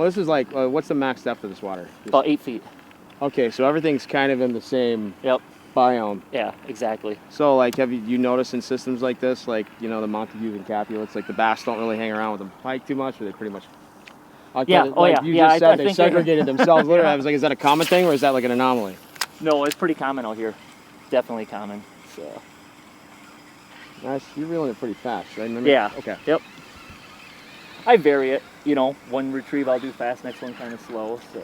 Well, this is like, what's the max depth of this water? About 8 feet. Okay, so everything's kind of in the same biome. Yeah, exactly. So, like, have you noticed in systems like this, like, you know, the Montague and Capulets, like the bass don't really hang around with the pike too much, or they pretty much... Yeah, You just said they segregated themselves. Literally, I was like, is that a common thing, or is that like an anomaly? No, it's pretty common out here. Definitely common. So. Nice. You're reeling it pretty fast, right? Remember? Yeah. Okay. Yep. I vary it. You know, one retrieve I'll do fast, next one kind of slow. So.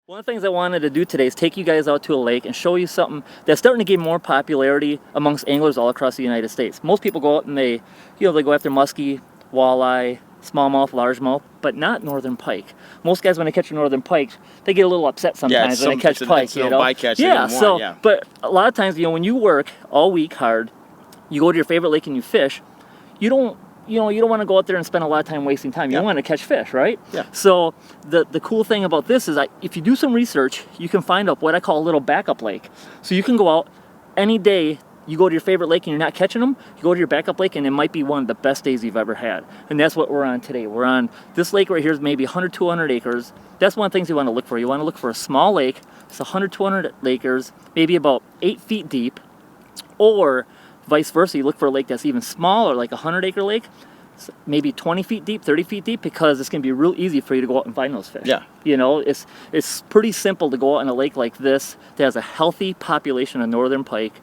One of the things I wanted to do today is take you guys out to a lake and show you something that's starting to gain more popularity amongst anglers all across the United States. Most people go out and they go after muskie, walleye, smallmouth, largemouth, but not northern pike. Most guys, when they catch a northern pike, they get a little upset sometimes when they catch pike. You know? Bycatch yeah. But a lot of times, you know, when you work all week hard, you go to your favorite lake and you fish. You don't want to go out there and spend a lot of time wasting time. You want to catch fish, right? Yeah. So the cool thing about this is if you do some research, you can find up what I call a little backup lake. So you can go out any day. You go to your favorite lake and you're not catching them, you go to your backup lake and it might be one of the best days you've ever had. And that's what we're on today. We're on this lake right here is maybe 100, 200 acres. That's one of the things you want to look for. You want to look for a small lake. It's 100, 200 acres, maybe about 8 feet deep, or vice versa. You look for a lake that's even smaller, like a 100-acre lake, maybe 20 feet deep, 30 feet deep, because it's going to be real easy for you to go out and find those fish. Yeah. You know, it's pretty simple to go out in a lake like this that has a healthy population of northern pike,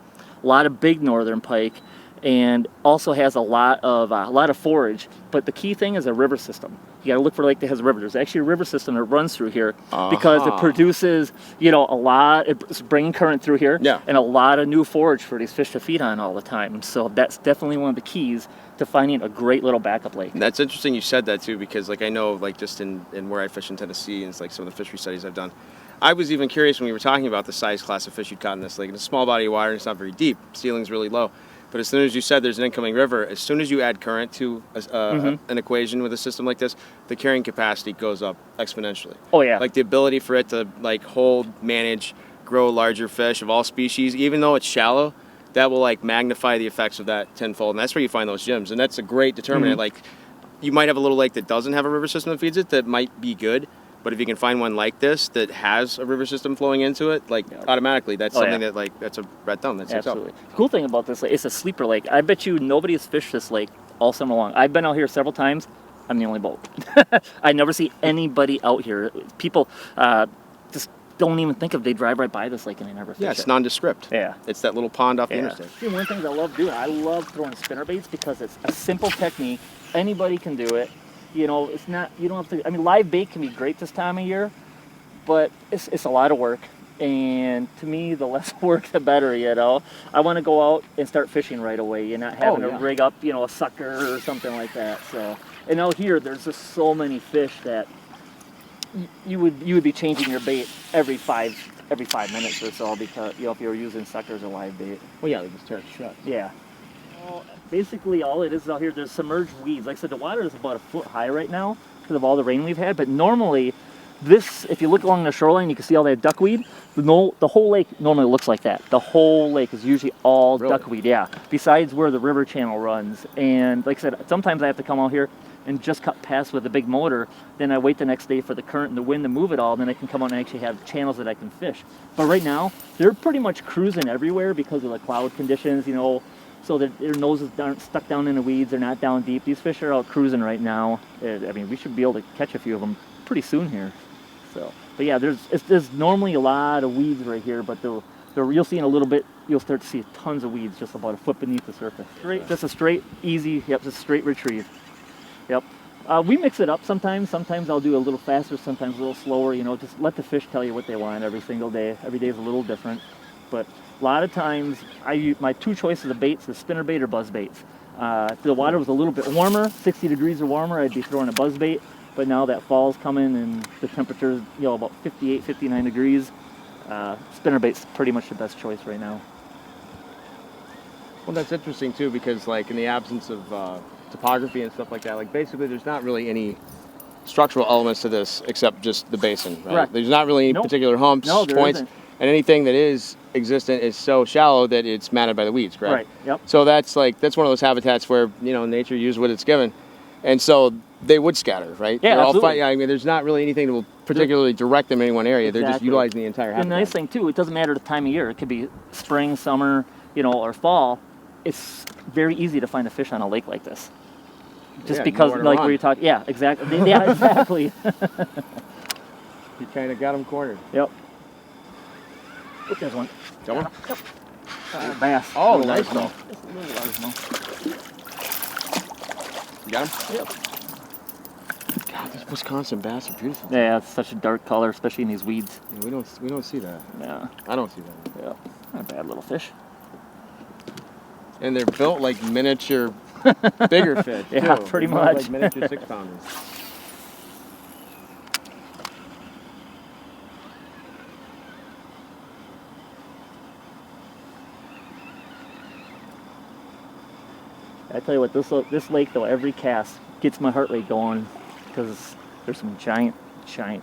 a lot of big northern pike, and also has a lot of forage. But the key thing is a river system. You got to look for a lake that has a river. There's actually a river system that runs through here because it produces, you know, it's bringing current through here, and a lot of new forage for these fish to feed on all the time. So that's definitely one of the keys to finding a great little backup lake. And that's interesting you said that too, because like I know, like just in where I fish in Tennessee and it's like some of the fishery studies I've done, I was even curious when we were talking about the size class of fish you'd caught in this lake. It's a small body of water and it's not very deep. Ceiling's really low. But as soon as you said there's an incoming river, as soon as you add current to an equation with a system like this, the carrying capacity goes up exponentially. Oh yeah. Like the ability for it to like hold, manage, grow larger fish of all species, even though it's shallow, that will like magnify the effects of that tenfold. And that's where you find those gems. And that's a great determinant. Like you might have a little lake that doesn't have a river system that feeds it that might be good. But if you can find one like this that has a river system flowing into it, like automatically, that's something that like that's a red thumb. That's absolutely. The cool thing about this lake, it's a sleeper lake. I bet you nobody has fished this lake all summer long. I've been out here several times. I'm the only boat. I never see anybody out here. People just don't even think of. They drive right by this lake and they never fish. Yeah, it's nondescript. Yeah, it's that little pond off the interstate. See, one of the things I love doing, I love throwing spinner baits because it's a simple technique. Anybody can do it. You know, it's not, you don't have to, I mean, live bait can be great this time of year, but it's a lot of work. And to me, the less work, the better, you know. I want to go out and start fishing right away. You're not having to rig up, you know, a sucker or something like that. So, and out here, there's just so many fish that you would be changing your bait every five minutes or so, because, you know, if you were using suckers or live bait. Well, yeah, they just tear it shut. Yeah. Well, basically, all it is out here, there's submerged weeds. Like I said, the water is about a foot high right now because of all the rain we've had. But normally, this, if you look along the shoreline, you can see all that duckweed. The whole lake normally looks like that. The whole lake is usually all duckweed, yeah. Besides where the river channel runs. And like I said, sometimes I have to come out here and just cut past with a big motor. Then I wait the next day for the current and the wind to move it all. And then I can come out and actually have channels that I can fish. But right now, they're pretty much cruising everywhere because of the cloud conditions, you know. So their noses aren't stuck down in the weeds. They're not down deep. These fish are out cruising right now. I mean, we should be able to catch a few of them pretty soon here. So, but yeah, there's normally a lot of weeds right here, but you'll see in a little bit, you'll start to see tons of weeds just about a foot beneath the surface. Just a straight, easy, just straight retrieve. Yep. We mix it up sometimes. Sometimes I'll do a little faster, sometimes a little slower. You know, just let the fish tell you what they want every single day. Every day is a little different, but a lot of times, I use my two choices of baits is spinner bait or buzz baits. If the water was a little bit warmer, 60 degrees or warmer, I'd be throwing a buzz bait. But now that fall's coming and the temperature's, you know, about 58, 59 degrees, spinner bait's pretty much the best choice right now. Well, that's interesting too, because like in the absence of topography and stuff like that, like basically there's not really any structural elements to this except just the basin, right? Correct. There's not really any particular humps, points. Isn't. and anything that is existent is so shallow that it's matted by the weeds, correct? Right. Yep. So that's one of those habitats where nature used what it's given, and so they would scatter, right? Yeah, They're absolutely. I mean, there's not really anything that will particularly direct them in any one area. They're just Exactly. utilizing the entire habitat. And the nice thing too, it doesn't matter the time of year. It could be spring, summer, or fall. It's very easy to find a fish on a lake like this. Just because, like where you're talking, yeah, exactly. Yeah, exactly. You kind of got them cornered. Yep. Look, there's one. Got one? Yep. Bass. Oh, Little nice largemouth. though. Just a little largemouth. You got him? Yep. God, these Wisconsin bass are beautiful. Yeah, it's such a dark color, especially in these weeds. Yeah, we don't see that. Yeah. I don't see that. Yeah. Not a bad little fish. And they're built like miniature, bigger fish. Yeah, too. pretty They're more much. like miniature 6-pounders. I tell you what, this lake though, every cast gets my heart rate going because there's some giant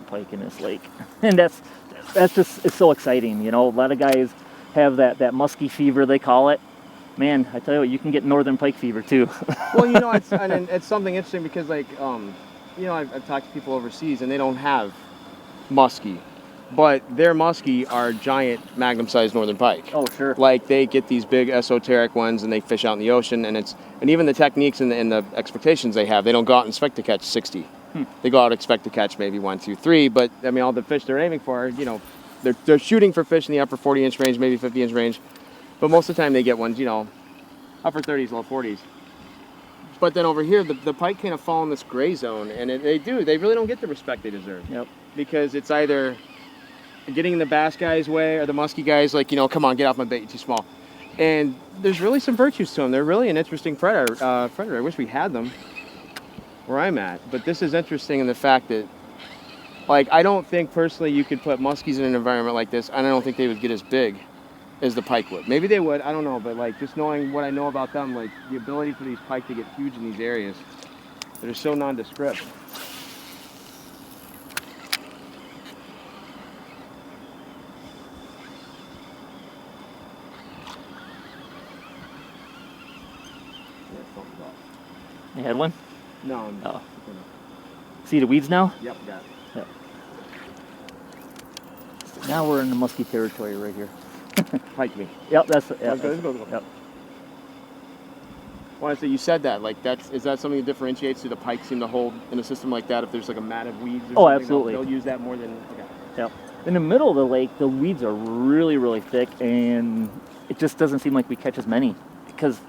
pike in this lake, and that's just, it's so exciting. A lot of guys have that musky fever, they call it. Man, I tell you what, you can get northern pike fever too. Well, it's something interesting because I've talked to people overseas and they don't have muskie, but their muskie are giant magnum-sized northern pike. Oh, sure. Like they get these big esoteric ones and they fish out in the ocean, and even the techniques and the expectations they have, they don't go out and expect to catch 60. They go out and expect to catch maybe 1, 2, 3, but I mean all the fish they're aiming for, they're shooting for fish in the upper 40-inch range, maybe 50-inch range, but most of the time they get ones, upper 30s, low 40s. But then over here, the pike kind of fall in this gray zone, and they really don't get the respect they deserve. Yep. Because it's either getting in the bass guy's way or the musky guy's like, come on, get off my bait, you're too small. And there's really some virtues to them. They're really an interesting predator. I wish we had them where I'm at. But this is interesting in the fact that, I don't think personally you could put muskies in an environment like this, and I don't think they would get as big as the pike would. Maybe they would, I don't know, but just knowing what I know about them, the ability for these pike to get huge in these areas that are so nondescript. You had one? No. Oh. See the weeds now? Yep, got it. Yep. So now we're in the musky territory right here. Pike me. Yep, that's it. Let's go. Yep. Well, so you said that, is that something that differentiates? Do the pike seem to hold in a system like that if there's a mat of weeds or something? Absolutely. They'll use that more than, okay. Yep. In the middle of the lake, the weeds are really, really thick, and it just doesn't seem like we catch as many because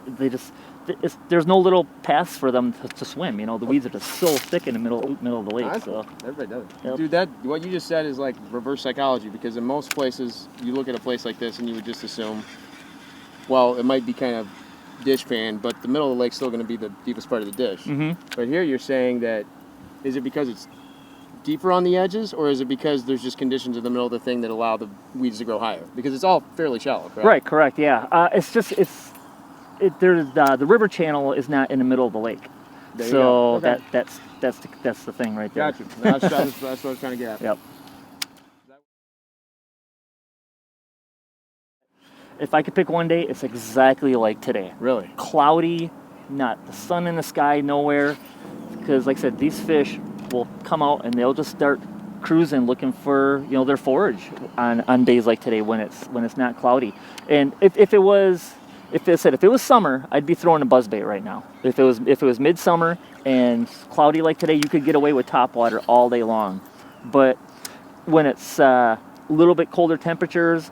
there's no little paths for them to swim. The weeds are just so thick in the middle of the lake. So everybody does. Yep. Dude, what you just said is like reverse psychology, because in most places you look at a place like this and you would just assume, well, it might be kind of dish pan, but the middle of the lake's still going to be the deepest part of the dish. Mm-hmm. But here you're saying that, is it because it's deeper on the edges, or is it because there's just conditions in the middle of the thing that allow the weeds to grow higher? Because it's all fairly shallow, correct? Right, correct, yeah. The river channel is not in the middle of the lake. So okay. That's the thing right there. Gotcha. That's what I was trying to get at. Yep. If I could pick one day, it's exactly like today. Really? Cloudy, not the sun in the sky, nowhere. Because like I said, these fish will come out and they'll just start cruising looking for their forage on days like today when it's not cloudy. And if it was summer, I'd be throwing a buzzbait right now. If it was midsummer and cloudy like today, you could get away with topwater all day long. But when it's a little bit colder temperatures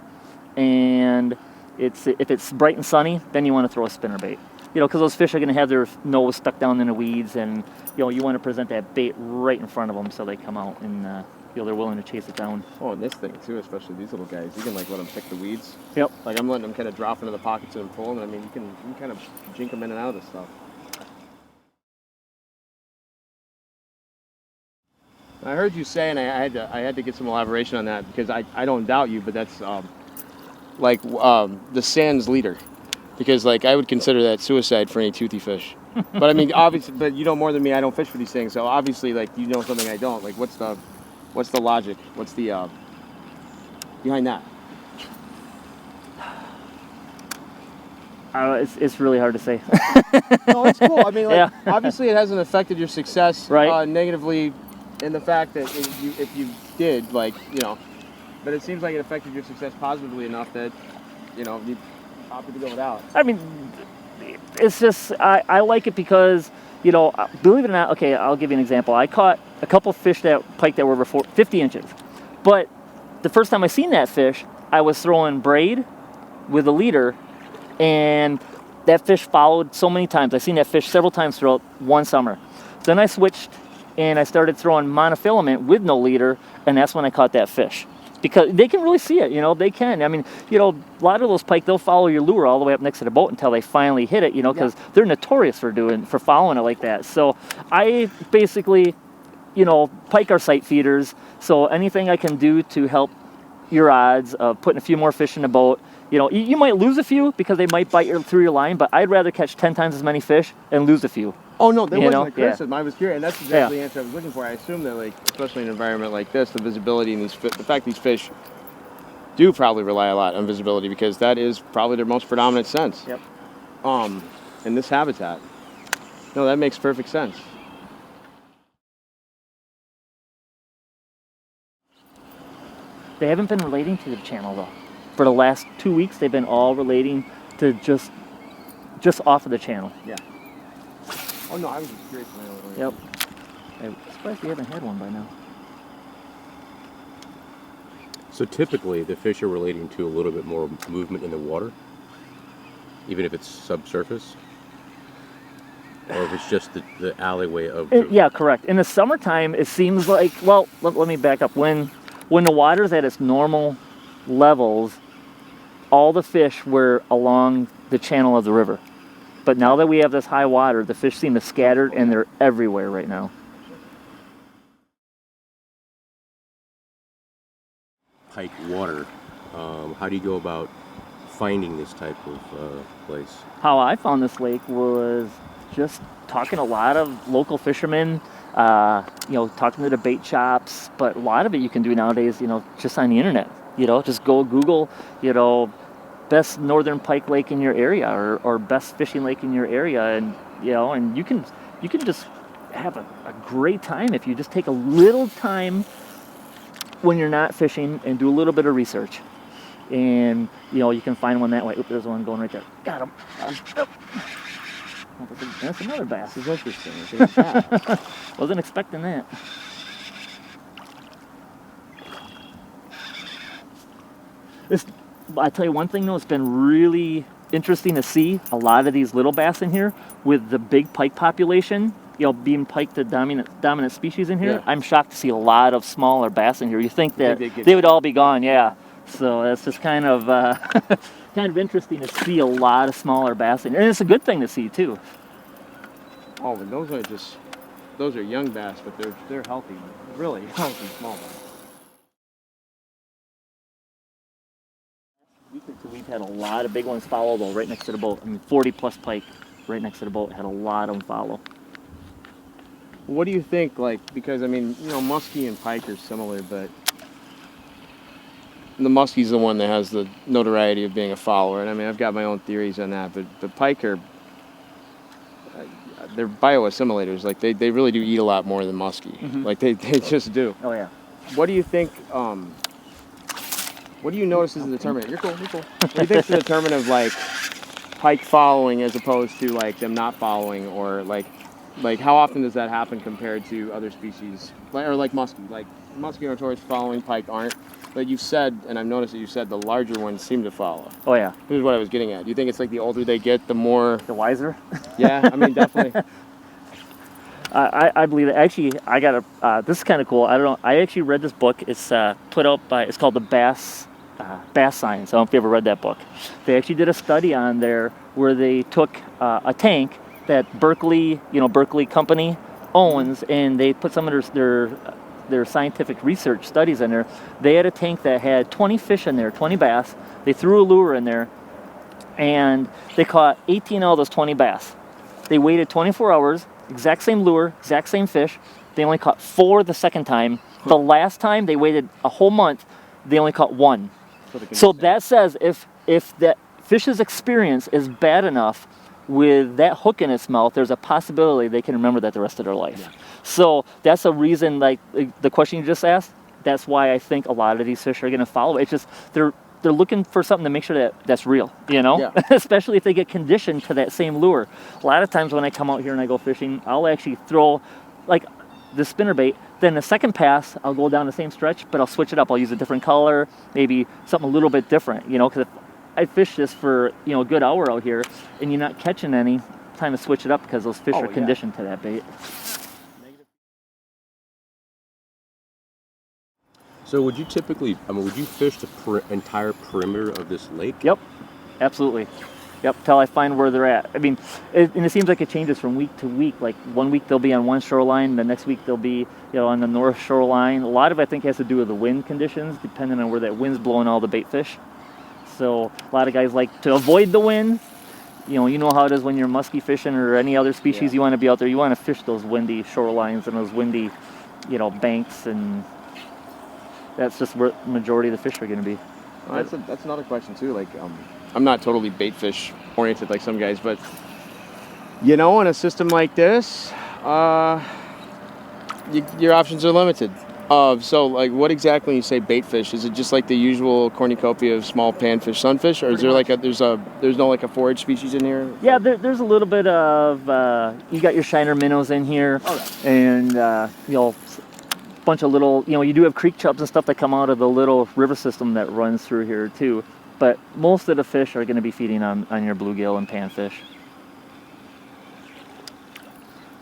and if it's bright and sunny, then you want to throw a spinnerbait. Because those fish are going to have their nose stuck down in the weeds, and you want to present that bait right in front of them so they come out and they're willing to chase it down. Oh, and this thing too, especially these little guys, you can let them pick the weeds. Yep. I'm letting them kind of drop into the pockets and pull them. I mean, you can kind of jink them in and out of this stuff. I heard you say, and I had to get some elaboration on that, because I don't doubt you, but that's the Sands leader. Because I would consider that suicide for any toothy fish. But I mean, obviously, but you know more than me. I don't fish for these things, so obviously, you know something I don't. What's the logic? What's the behind that? It's really hard to say. No, it's cool. I mean, like, Yeah. obviously it hasn't affected your success Right. negatively in the fact that if you did, like, you know, but it seems like it affected your success positively enough that, you know, you opted to go without. I mean, it's just, I like it because, you know, believe it or not, okay, I'll give you an example. I caught a couple fish pike that were over 50 inches. But the first time I seen that fish, I was throwing braid with a leader, and that fish followed so many times. I seen that fish several times throughout one summer. Then I switched and I started throwing monofilament with no leader, and that's when I caught that fish. Because they can really see it, you know, they can. I mean, you know, a lot of those pike, they'll follow your lure all the way up next to the boat until they finally hit it, you know, because they're notorious for following it like that. So I basically, you know, pike are sight feeders, so anything I can do to help your odds of putting a few more fish in the boat. You know, you might lose a few because they might bite through your line, but I'd rather catch 10 times as many fish and lose a few. Oh, no, that You wasn't know? a criticism. I was curious, and that's exactly Yeah. the answer I was looking for. I assume that, like, especially in an environment like this, the visibility and the fact these fish do probably rely a lot on visibility because that is probably their most predominant sense. Yep. In this habitat. No, that makes perfect sense. They haven't been relating to the channel though. For the last 2 weeks, they've been all relating to just off of the channel. Yeah. Oh, no, I was just curious. Yep. I'm surprised we haven't had one by now. So typically, the fish are relating to a little bit more movement in the water, even if it's subsurface, or if it's just the alleyway of. Yeah, correct. In the summertime, it seems like, well, let me back up. When the water's at its normal levels, all the fish were along the channel of the river. But now that we have this high water, the fish seem to scattered and they're everywhere right now. Pike water. How do you go about finding this type of place? How I found this lake was just talking to a lot of local fishermen, you know, talking to the bait shops, but a lot of it you can do nowadays, you know, just on the internet. You know, just go Google, you know, best northern pike lake in your area or best fishing lake in your area, and you know, and you can just have a great time if you just take a little time when you're not fishing and do a little bit of research. And you know, you can find one that way. Oop, there's one going right there. Got him. Oh. That's another bass. This is interesting. Wasn't expecting that. I tell you one thing though, it's been really interesting to see a lot of these little bass in here with the big pike population, you know, being pike the dominant species in here. Yeah. I'm shocked to see a lot of smaller bass in here. You think that They they would all be gone, yeah. So that's just kind of kind of interesting to see a lot of smaller bass in here. And it's a good thing to see too. Oh, but those are young bass, but they're healthy, really healthy small bass. Week or two, we've had a lot of big ones follow though, right next to the boat. I mean, 40 plus pike right next to the boat, had a lot of them follow. What do you think, like, because, I mean, you know, muskie and pike are similar, but the muskie's the one that has the notoriety of being a follower, and I mean, I've got my own theories on that, but pike are, they're bioassimilators. Like, they really do eat a lot more than muskie. Mm-hmm. Like, they just do. Oh yeah. What do you think, what do you notice is the determinant? You're cool, you're cool. What do you think is the determinant of, like, pike following as opposed to, like, them not following, or, like how often does that happen compared to other species? Or like muskie. Like, muskie are notorious for following, pike aren't. But you said, and I've noticed that you said the larger ones seem to follow. Oh yeah. This is what I was getting at. Do you think it's like the older they get, the more... The wiser? Yeah, I mean, definitely. I believe it. Actually, I got this is kind of cool. I don't know. I actually read this book. It's put out by, it's called the Bass Science. I don't know if you ever read that book. They actually did a study on there where they took a tank that Berkeley company owns, and they put some of their scientific research studies in there. They had a tank that had 20 fish in there, 20 bass. They threw a lure in there, and they caught 18 out of those 20 bass. They waited 24 hours, exact same lure, exact same fish. They only caught 4 the second time. The last time they waited a whole month, they only caught 1. So that says if fish's experience is bad enough with that hook in its mouth, there's a possibility they can remember that the rest of their life. Yeah. So that's a reason, like the question you just asked, that's why I think a lot of these fish are going to follow. It's just they're looking for something to make sure that that's real, you know? Yeah. Especially if they get conditioned to that same lure. A lot of times when I come out here and I go fishing, I'll actually throw like the spinnerbait. Then the second pass, I'll go down the same stretch, but I'll switch it up. I'll use a different color, maybe something a little bit different, you know, because I fish this for, you know, a good hour out here and you're not catching any, time to switch it up because those fish are conditioned to that bait. So would you typically, would you fish the entire perimeter of this lake? Yep, absolutely. Yep, till I find where they're at. I mean, and it seems like it changes from week to week. Like 1 week they'll be on one shoreline, the next week they'll be, you know, on the north shoreline. A lot of it, I think, has to do with the wind conditions, depending on where that wind's blowing all the bait fish. So a lot of guys like to avoid the wind. You know how it is when you're musky fishing or any other species. You want to be out there. You want to fish those windy shorelines and those windy, you know, banks, and that's just where the majority of the fish are going to be. Well, that's another question too. Like, I'm not totally bait fish oriented like some guys, but you know, in a system like this, your options are limited. So, like, what exactly when you say bait fish? Is it just like the usual cornucopia of small panfish, sunfish, or is there like there's no like a forage species in here? Yeah, there's a little bit of you got your shiner minnows in here, and you know, bunch of little, you know, you do have creek chubs and stuff that come out of the little river system that runs through here too. But most of the fish are going to be feeding on your bluegill and panfish.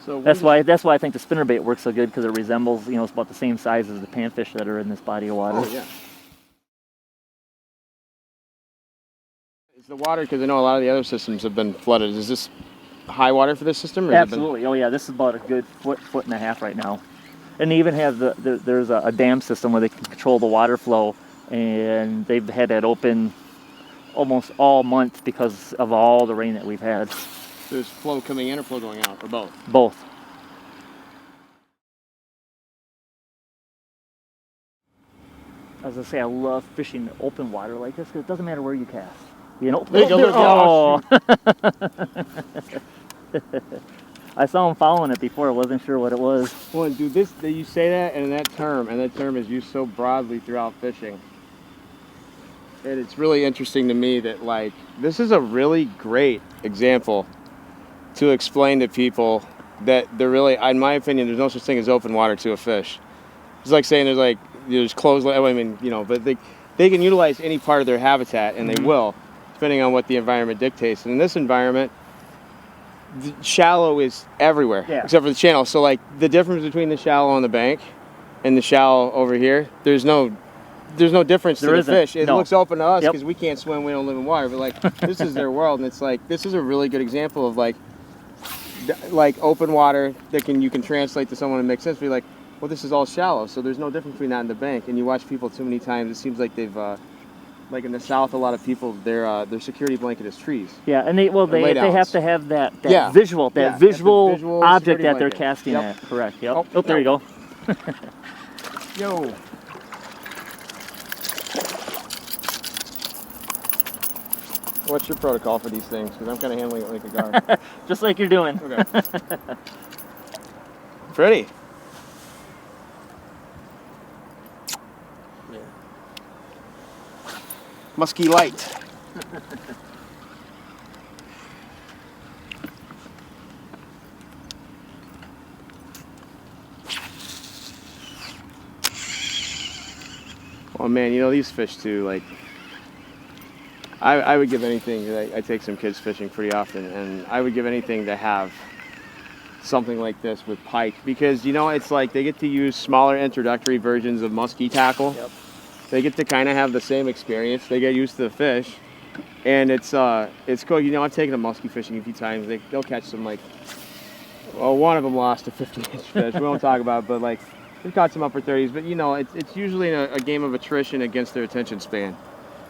So that's why I think the spinnerbait works so good, because it resembles, you know, it's about the same size as the panfish that are in this body of water. Oh yeah. Is the water, because I know a lot of the other systems have been flooded, is this high water for this system? Or Absolutely. Oh yeah, this is about a good foot and a half right now. And they even have there's a dam system where they can control the water flow, and they've had that open almost all month because of all the rain that we've had. There's flow coming in or flow going out, or both? Both. As I say, I love fishing open water like this because it doesn't matter where you cast. You know? There you go. I saw him following it before. I wasn't sure what it was. Well, dude, you say that, and that term is used so broadly throughout fishing. And it's really interesting to me that, like, this is a really great example to explain to people that they're really, in my opinion, there's no such thing as open water to a fish. It's like saying there's closed, I mean, you know, but they can utilize any part of their habitat, and they will, depending on what the environment dictates. And in this environment, the shallow is everywhere, except for the channel. So, like, the difference between the shallow on the bank and the shallow over here, there's no difference to the fish. It looks open to us because we can't swim, we don't live in water. But, like, this is their world, and it's like, this is a really good example of, like open water that you can translate to someone and make sense. Be like, well, this is all shallow, so there's no difference between that and the bank. And you watch people too many times, it seems like they've, like in the South, a lot of people, their security blanket is trees. Yeah, and they have to have that visual visual object that they're casting at. Correct. Yep. Oh, there you go. Yo. What's your protocol for these things? Because I'm kind of handling it like a guard. Just like you're doing. Okay. Pretty. Yeah. Musky light. Oh man, you know, these fish too, like, I would give anything. I take some kids fishing pretty often, and I would give anything to have something like this with pike, because, you know, it's like they get to use smaller introductory versions of musky tackle. Yep. They get to kind of have the same experience. They get used to the fish, and it's cool. You know, I've taken them musky fishing a few times. They'll catch some, like, well, one of them lost a 50-inch fish. We won't talk about it, but, like, they've caught some upper 30s. But, you know, it's usually a game of attrition against their attention span.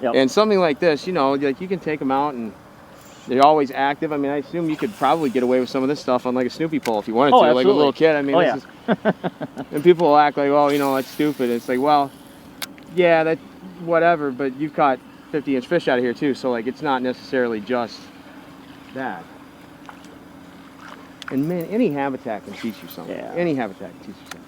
Yep. And something like this, you know, like, you can take them out and they're always active. I mean, I assume you could probably get away with some of this stuff on like a Snoopy pole if you wanted to, absolutely. like a little kid. I mean, and people will act like, oh, you know, that's stupid. It's like, well, yeah, that whatever, but you've caught 50-inch fish out of here too. So like it's not necessarily just that. And man, any habitat can teach you something. Yeah. Any habitat can teach you something.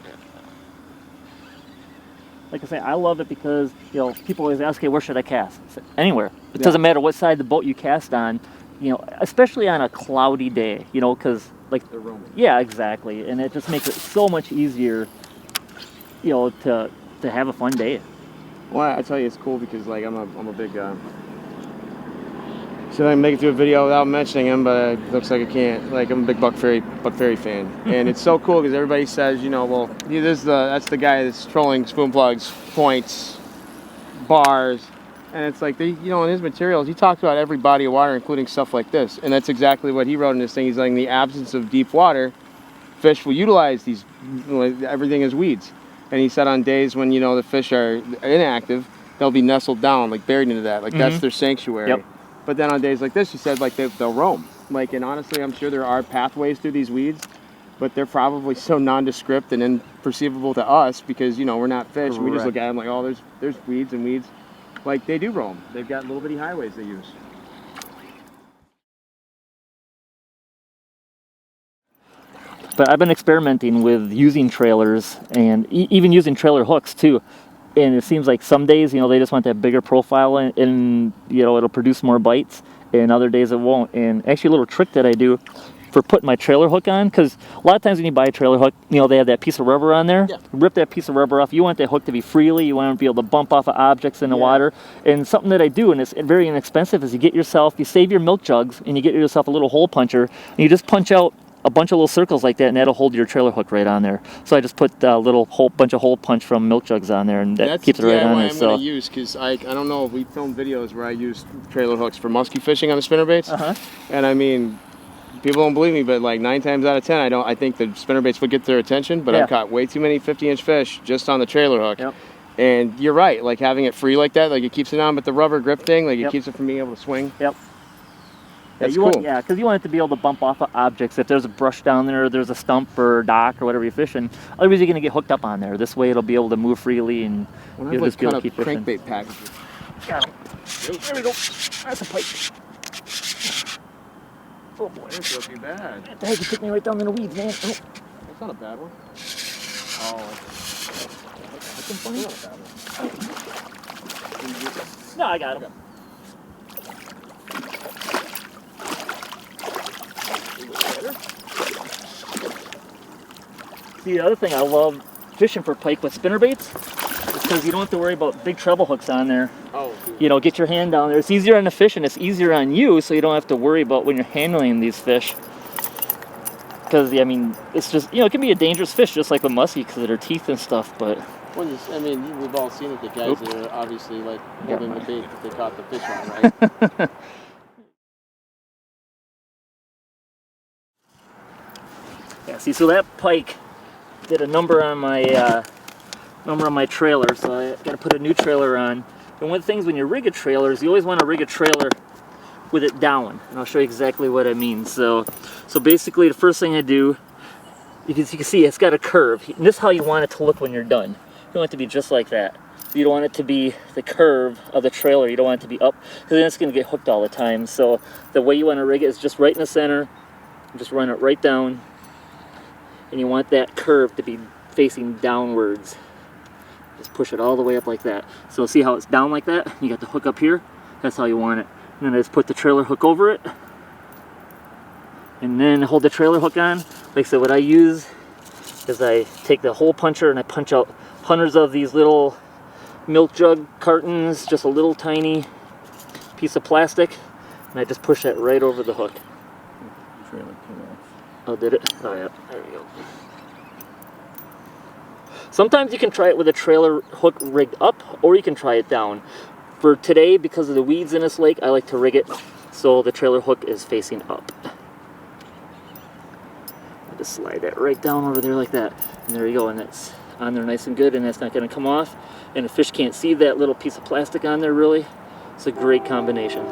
Like I say, I love it because, you know, people always ask, okay, where should I cast? I say, anywhere. It doesn't matter what side of the boat you cast on, you know, especially on a cloudy day, you know, because, like, They're roaming. yeah, exactly. And it just makes it so much easier, you know, to have a fun day. Well, I tell you, it's cool because, like, I'm a big, so I can make it through a video without mentioning him, but it looks like I can't. Like, I'm a big Buck Ferry fan, and it's so cool because everybody says, you know, well, that's the guy that's trolling spoon plugs, points, bars, and it's like, you know, in his materials, he talks about every body of water, including stuff like this, and that's exactly what he wrote in this thing. He's like, in the absence of deep water, fish will utilize these, everything as weeds, and he said on days when, you know, the fish are inactive, they'll be nestled down, like buried into that, like that's their sanctuary. Yep. But then on days like this, you said, like, they'll roam. Like, and honestly, I'm sure there are pathways through these weeds, but they're probably so nondescript and imperceivable to us because, you know, we're not fish. We just look at them like, oh, there's weeds and weeds. Like, they do roam. They've got little bitty highways they use. But I've been experimenting with using trailers and even using trailer hooks too. And it seems like some days, you know, they just want that bigger profile and you know, it'll produce more bites, and other days it won't. And actually a little trick that I do for putting my trailer hook on, because a lot of times when you buy a trailer hook, you know, they have that piece of rubber on there. Yeah. Rip that piece of rubber off. You want that hook to be freely. You want it to be able to bump off of objects in the water. And something that I do, and it's very inexpensive, is you save your milk jugs, and you get yourself a little hole puncher, and you just punch out a bunch of little circles like that, and that'll hold your trailer hook right on there. So I just put a little bunch of hole punch from milk jugs on there, and that keeps it right on there. That's I'm going to use, because I don't know, we filmed videos where I use trailer hooks for musky fishing on the spinnerbaits. And I mean, people don't believe me, but like 9 times out of 10, I think the spinnerbaits would get their attention, but I've caught way too many 50-inch fish just on the trailer hook. Yep. And you're right, like having it free like that, like it keeps it on, but the rubber grip thing, like it keeps it from being able to swing. Yep. That's cool. cool. Yeah, because you want it to be able to bump off of objects. If there's a brush down there, or there's a stump or dock or whatever you're fishing, otherwise you're going to get hooked up on there. This way it'll be able to move freely, and you'll just be able to keep fishing. Crankbait packages. Got him. There we go. That's a pike. Oh boy. That's not too bad. What the heck, you took me right down in the weeds, man. Oh. That's not a bad one. Oh, that's not a bad one. No, I got him. Okay. See, the other thing I love fishing for pike with spinnerbaits is because you don't have to worry about big treble hooks on there. Oh, dude. You know, get your hand down there. It's easier on the fish and it's easier on you, so you don't have to worry about when you're handling these fish. Because, I mean, it's just, you know, it can be a dangerous fish just like with muskie because of their teeth and stuff, but... Well, I mean, we've all seen it, the guys that are obviously, like, holding the bait that they caught the fish on, right? Yeah, see, so that pike did a number on my trailer, so I got to put a new trailer on. And one of the things when you rig a trailer is you always want to rig a trailer with it down, and I'll show you exactly what I mean. So basically, the first thing I do, you can see it's got a curve, and this is how you want it to look when you're done. You want it to be just like that. You don't want it to be the curve of the trailer. You don't want it to be up, because then it's going to get hooked all the time. So the way you want to rig it is just right in the center, just run it right down. And you want that curve to be facing downwards. Just push it all the way up like that. So see how it's down like that? You got the hook up here. That's how you want it. And then I just put the trailer hook over it. And then hold the trailer hook on. Like I said, what I use is I take the hole puncher and I punch out hundreds of these little milk jug cartons, just a little tiny piece of plastic. And I just push that right over the hook. Trailer came off. Oh, did it? Oh, yeah. There we go. Sometimes you can try it with a trailer hook rigged up, or you can try it down. For today, because of the weeds in this lake, I like to rig it so the trailer hook is facing up. I just slide that right down over there like that. And there you go, and that's on there nice and good, and that's not going to come off. And the fish can't see that little piece of plastic on there, really. It's a great combination.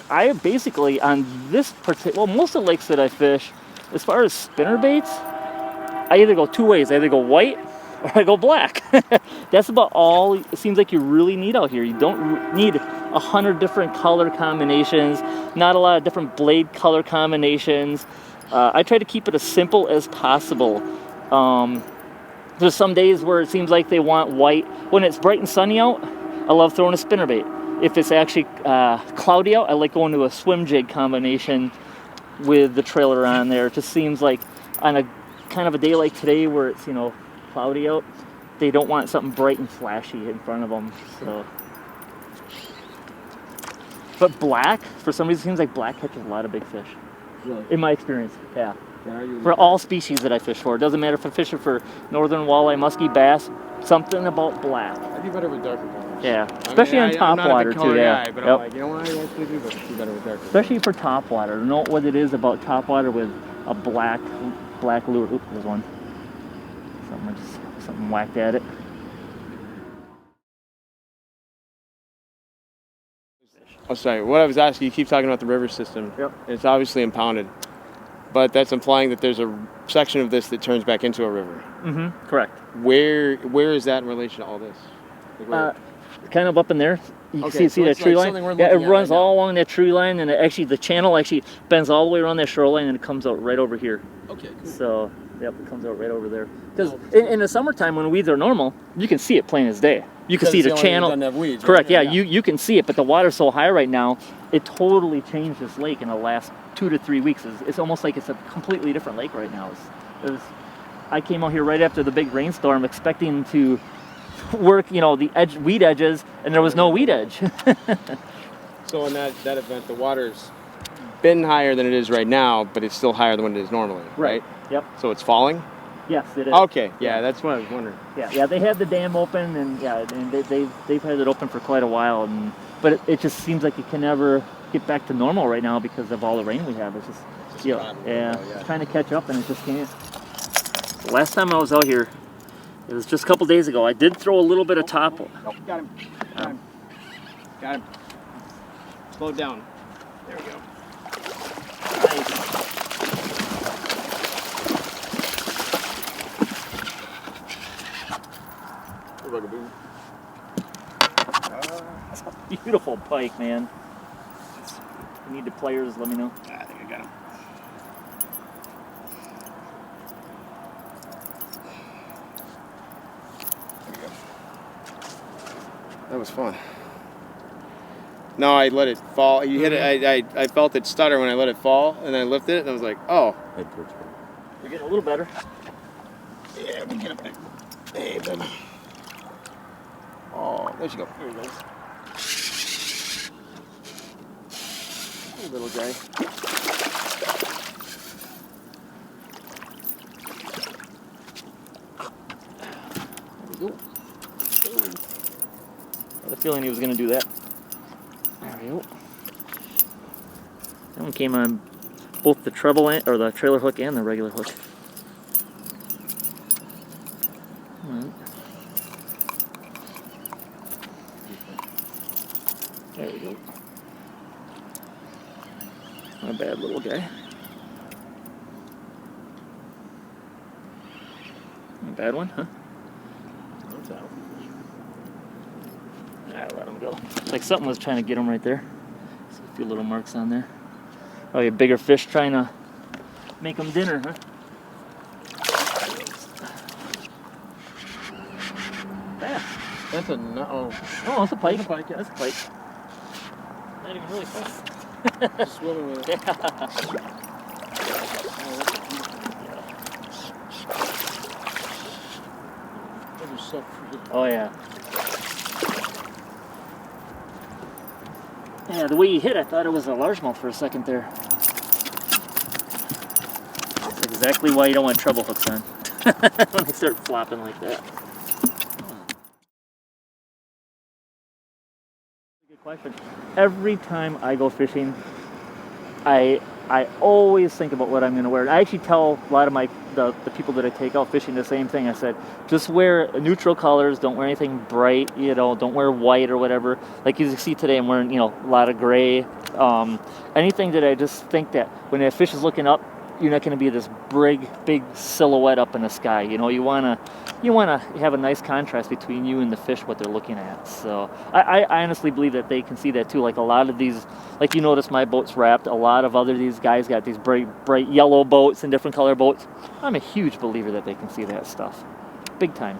I basically, on this particular, well, most of the lakes that I fish, as far as spinner baits, I either go two ways. I either go white or I go black. That's about all it seems like you really need out here. You don't need 100 different color combinations, not a lot of different blade color combinations. I try to keep it as simple as possible. There's some days where it seems like they want white. When it's bright and sunny out, I love throwing a spinnerbait. If it's actually cloudy out, I like going to a swim jig combination with the trailer on there. It just seems like on a kind of a day like today where it's, you know, cloudy out, they don't want something bright and flashy in front of them. So, but black, for some reason, it seems like black catches a lot of big fish. Really? In my experience, yeah. For all species that I fish for, it doesn't matter if I'm fishing for northern walleye, muskie, bass. Something about black. I do better with darker colors. Yeah, especially on top water too. Yeah, guy, but I'm like, you know what? I actually do better with darker. Especially for top water. I don't know what it is about top water with a black lure. Oop, there's one. Something whacked at it. Oh, sorry. What I was asking, you keep talking about the river system. Yep. It's obviously impounded, but that's implying that there's a section of this that turns back into a river. Mm-hmm. Correct. Where is that in relation to all this? Like where? Kind of up in there. You Okay, can see so that it's tree like line. something we're Yeah, it looking at runs right now. all along that tree line, and the channel actually bends all the way around that shoreline, and it comes out right over here. Okay, cool. So, yep, it comes out right over there. Because in the summertime, when weeds are normal, you can see it plain as day. You can see the channel. Weeds, Correct. right? Yeah, you can see it, but the water's so high right now, it totally changed this lake in the last 2 to 3 weeks. It's almost like it's a completely different lake right now. I came out here right after the big rainstorm, expecting to work, you know, the weed edges, and there was no weed edge. So in that event, the water's been higher than it is right now, but it's still higher than what it is normally, right? Yep. So it's falling? Yes, it is. Okay, yeah, that's what I was wondering. Yeah. They had the dam open, and they've had it open for quite a while, but it just seems like it can never get back to normal right now because of all the rain we have. It's just you know, it's trying to catch up, and it just can't. The last time I was out here, it was just a couple days ago. I did throw a little bit of top. Oh, got him. Got him. Slow down. There we go. Nice. Beautiful pike, man. If you need the players, let me know. I think I got him. There we go. That was fun. No, I let it fall. You hit it. I felt it stutter when I let it fall, and I lifted it, and I was like, oh. Head towards me. You're getting a little better. Yeah, we get it back. Hey, baby. Oh, there you go. There he goes. Little guy. There we go. I had a feeling he was going to do that. There we go. That one came on both the treble or the trailer hook and the regular hook. All right. There we go. Not a bad little guy. Not a bad one, huh? Let him go. It's like something was trying to get him right there. See a few little marks on there. Probably a bigger fish trying to make him dinner, huh? Bass. That's a no. Oh, that's a pike. That's a pike, yeah. That's a pike. Not even really fun. Just swimming with it. Those are so pretty. Oh yeah. Yeah, the way you hit, I thought it was a largemouth for a second there. That's exactly why you don't want treble hooks on. When they start flopping like that. Good question. Every time I go fishing, I always think about what I'm going to wear. I actually tell a lot of the people that I take out fishing the same thing. I said, just wear neutral colors. Don't wear anything bright. You know, don't wear white or whatever. Like you see today, I'm wearing, you know, a lot of gray. Anything that I just think that when a fish is looking up, you're not going to be this big silhouette up in the sky. You know, you want to have a nice contrast between you and the fish, what they're looking at. So I honestly believe that they can see that too. Like a lot of these, like you notice my boat's wrapped. A lot of these guys got these bright yellow boats and different color boats. I'm a huge believer that they can see that stuff, big time.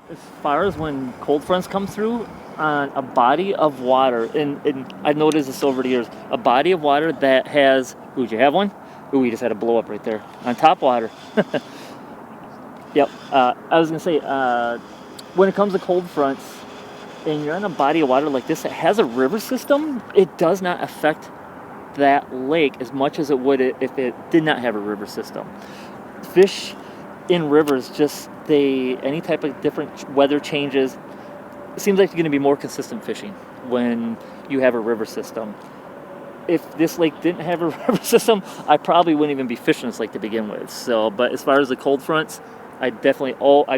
As far as when cold fronts come through on a body of water, and I've noticed this over the years, a body of water that has, ooh, did you have one? Ooh, we just had a blow up right there. On top water. Yep. I was going to say, when it comes to cold fronts, and you're on a body of water like this that has a river system, it does not affect that lake as much as it would if it did not have a river system. Fish in rivers, just any type of different weather changes, it seems like you're going to be more consistent fishing when you have a river system. If this lake didn't have a river system, I probably wouldn't even be fishing this lake to begin with. So, but as far as the cold fronts, I've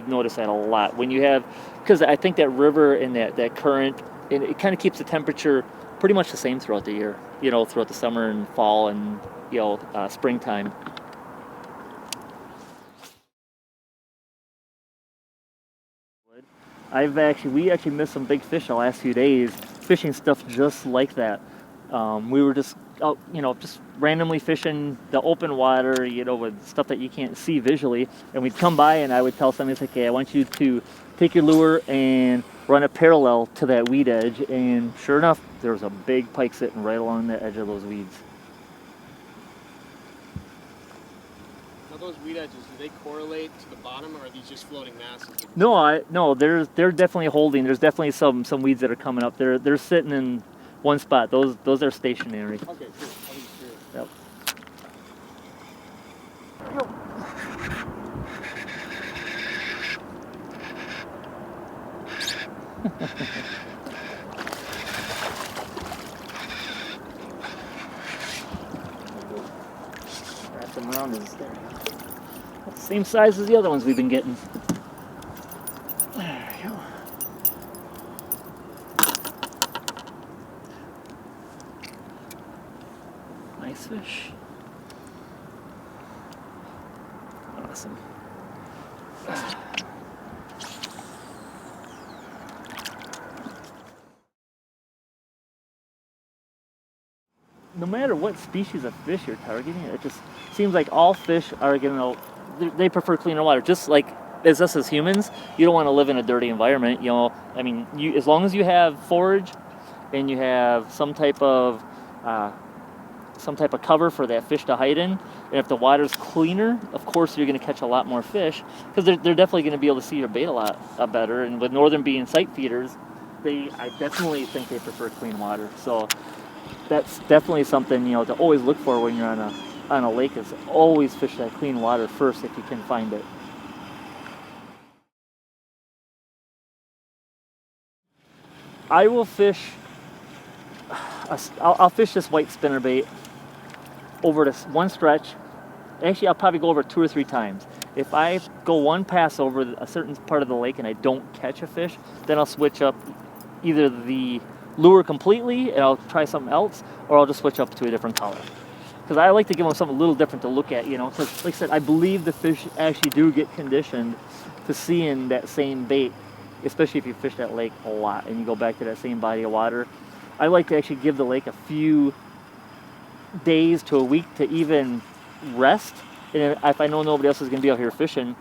noticed that a lot. When you have, because I think that river and that current, and it kind of keeps the temperature pretty much the same throughout the year, you know, throughout the summer and fall and, you know, springtime. We actually missed some big fish the last few days, fishing stuff just like that. We were just out, you know, just randomly fishing the open water, you know, with stuff that you can't see visually. And we'd come by and I would tell somebody, like, hey, I want you to take your lure and run it parallel to that weed edge. And sure enough, there was a big pike sitting right along the edge of those weeds. Now those weed edges, do they correlate to the bottom, or are these just floating masses? No, they're definitely holding. There's definitely some weeds that are coming up. They're sitting in one spot. Those are stationary. Okay, cool. I was curious. Yep. Wrap them around is there. Same size as the other ones we've been getting. There we go. Nice fish. Awesome. No matter what species of fish you're targeting, it just seems like all fish are gonna, they prefer cleaner water. Just like as us as humans, you don't want to live in a dirty environment. You know, I mean, as long as you have forage and you have some type of cover for that fish to hide in, and if the water's cleaner, of course you're going to catch a lot more fish, because they're definitely going to be able to see your bait a lot better. And with northern being sight feeders, I definitely think they prefer clean water. So that's definitely something, you know, to always look for when you're on a lake, is always fish that clean water first if you can find it. I will fish. I'll fish this white spinnerbait over this one stretch. Actually, I'll probably go over 2 or 3 times. If I go one pass over a certain part of the lake and I don't catch a fish, then I'll switch up either the lure completely and I'll try something else, or I'll just switch up to a different color. Because I like to give them something a little different to look at, you know. So, like I said, I believe the fish actually do get conditioned to seeing that same bait, especially if you fish that lake a lot and you go back to that same body of water. I like to actually give the lake a few days to a week to even rest. And if I know nobody else is going to be out here fishing,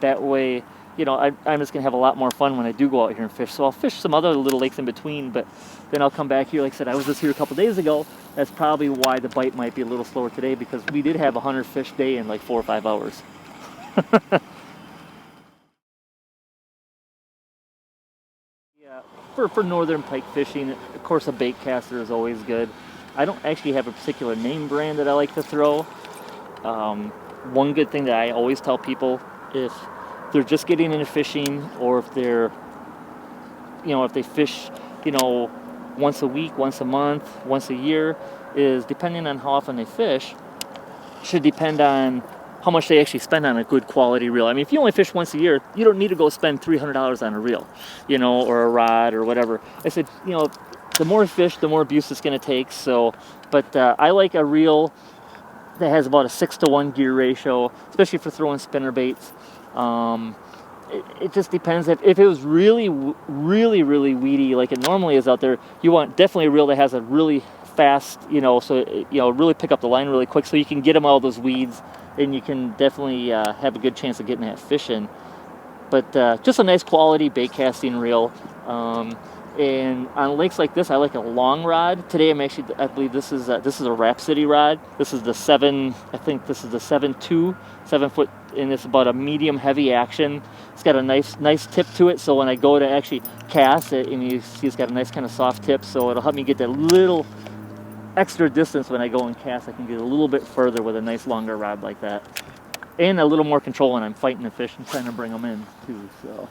that way, you know, I'm just going to have a lot more fun when I do go out here and fish. So I'll fish some other little lakes in between, but then I'll come back here. Like I said, I was just here a couple days ago. That's probably why the bite might be a little slower today, because we did have a 100 fish day in like 4 or 5 hours. Yeah, for northern pike fishing, of course a bait caster is always good. I don't actually have a particular name brand that I like to throw. One good thing that I always tell people, if they're just getting into fishing, or if they're, you know, if they fish, you know, once a week, once a month, once a year, is depending on how often they fish, should depend on how much they actually spend on a good quality reel. I mean, if you only fish once a year, you don't need to go spend $300 on a reel, you know, or a rod or whatever. I said, you know, the more fish, the more abuse it's going to take. So, but I like a reel that has about a 6-to-1 gear ratio, especially for throwing spinner baits. It just depends. If it was really weedy like it normally is out there, you want definitely a reel that has a really fast, so really pick up the line really quick, so you can get them all those weeds, and you can definitely have a good chance of getting that fish in. But just a nice quality bait casting reel. And on lakes like this, I like a long rod. Today I believe this is a Rhapsody rod. This is the 7.2, 7 foot, and it's about a medium heavy action. It's got a nice tip to it, so when I go to actually cast it, and you see it's got a nice kind of soft tip, so it'll help me get that little extra distance when I go and cast. I can get a little bit further with a nice longer rod like that. And a little more control when I'm fighting the fish and trying to bring them in too, so.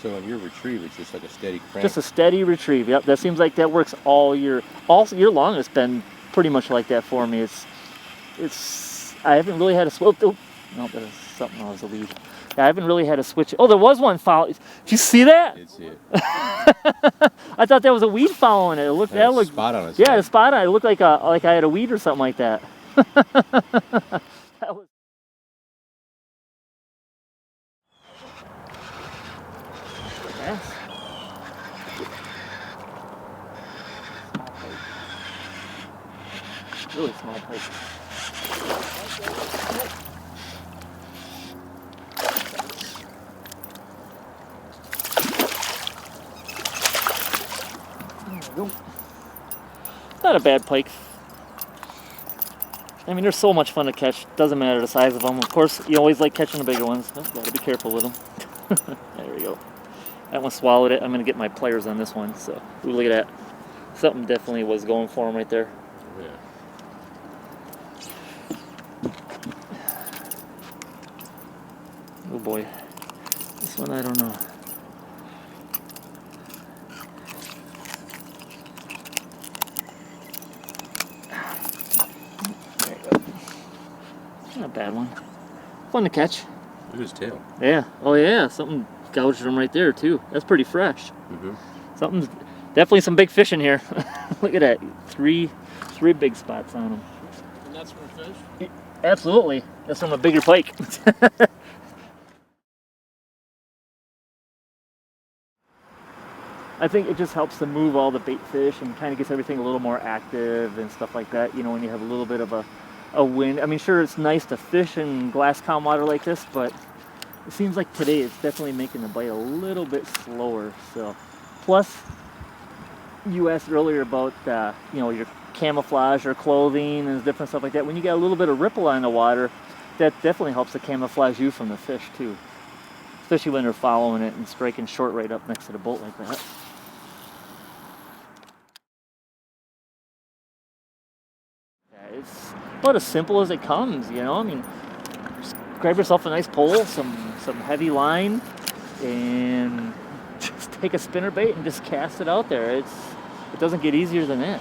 So on your retrieve, it's just like a steady crank? Just a steady retrieve, yep. That seems like that works all year long. It's been pretty much like that for me. I haven't really had a switch. Oh, no, there's something else, a weed. Yeah, I haven't really had a switch. Oh, there was one foul. Did you see that? I did see it. I thought that was a weed following it. That looked spot on it. Yeah, a spot on it. It looked like I had a weed or something like that. That was. Yes. Really small pike. There we go. Not a bad pike. I mean, they're so much fun to catch. Doesn't matter the size of them. Of course, you always like catching the bigger ones. Oh, gotta be careful with them. There we go. That one swallowed it. I'm gonna get my pliers on this one. So, ooh, look at that. Something definitely was going for him right there. Yeah. Oh boy. This one, I don't know. There you go. Not a bad one. Fun to catch. Look at his tail. Yeah. Oh yeah. Something gouged him right there too. That's pretty fresh. Mm-hmm. Something's definitely some big fish in here. Look at that. Three big spots on him. And that's for fish? Absolutely. That's from a bigger pike. I think it just helps to move all the bait fish and kind of gets everything a little more active and stuff like that, when you have a little bit of a wind. I mean, sure, it's nice to fish in glass calm water like this, but it seems like today it's definitely making the bite a little bit slower. So, plus, you asked earlier about, your camouflage or clothing and different stuff like that. When you get a little bit of ripple on the water, that definitely helps to camouflage you from the fish too. Especially when they're following it and striking short right up next to the boat like that. Yeah, it's about as simple as it comes, I mean, just grab yourself a nice pole, some heavy line, and just take a spinner bait and just cast it out there. It doesn't get easier than that.